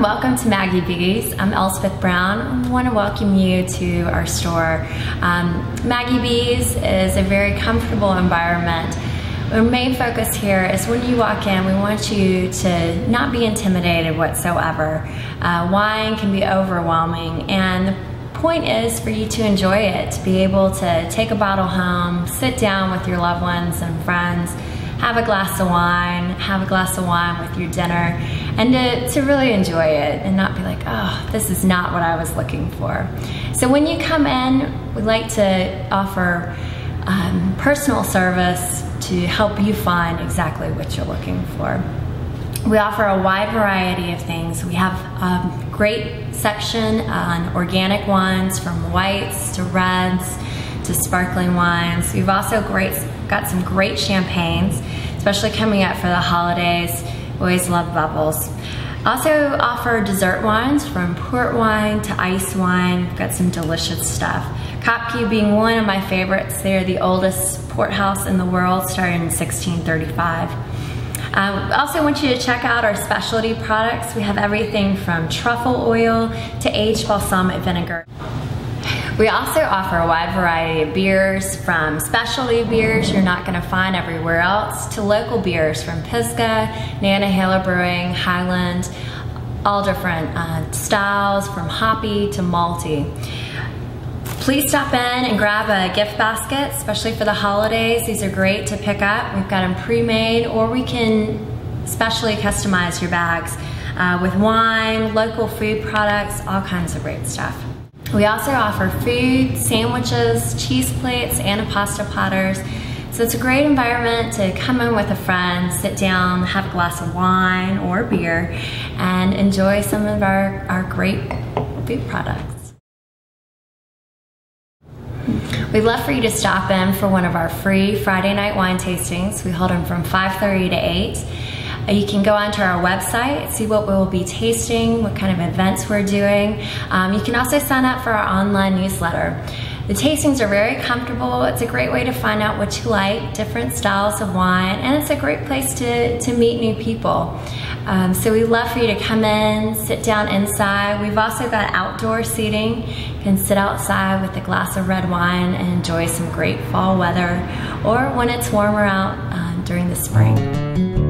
and welcome to Maggie B's. I'm Elspeth Brown. I want to welcome you to our store. Maggie B's is a very comfortable environment. Our main focus here is when you walk in, we want you to not be intimidated whatsoever. Wine can be overwhelming, and the point is for you to enjoy it, to be able to take a bottle home, sit down with your loved ones and friends, have a glass of wine with your dinner, and to really enjoy it and not be like, oh, this is not what I was looking for. So when you come in, we like to offer personal service to help you find exactly what you're looking for. We offer a wide variety of things. We have a great section on organic wines, from whites to reds to sparkling wines. We've also got some great champagnes, especially coming up for the holidays. Always love bubbles. Also offer dessert wines, from port wine to ice wine. We've got some delicious stuff. Kopke being one of my favorites. They're the oldest port house in the world, started in 1635. We also want you to check out our specialty products. We have everything from truffle oil to aged balsamic vinegar. We also offer a wide variety of beers, from specialty beers you're not going to find everywhere else to local beers from Pisgah, Nantahala Brewing, Highland, all different styles, from hoppy to malty. Please stop in and grab a gift basket, especially for the holidays. These are great to pick up. We've got them pre-made, or we can specially customize your bags with wine, local food products, all kinds of great stuff. We also offer food, sandwiches, cheese plates, and pasta platters. So it's a great environment to come in with a friend, sit down, have a glass of wine or beer, and enjoy some of our great food products. We'd love for you to stop in for one of our free Friday night wine tastings. We hold them from 5:30 to 8. You can go onto our website, see what we'll be tasting, what kind of events we're doing. You can also sign up for our online newsletter. The tastings are very comfortable. It's a great way to find out what you like, different styles of wine, and it's a great place to meet new people. So we'd love for you to come in, sit down inside. We've also got outdoor seating. You can sit outside with a glass of red wine and enjoy some great fall weather, or when it's warmer out during the spring.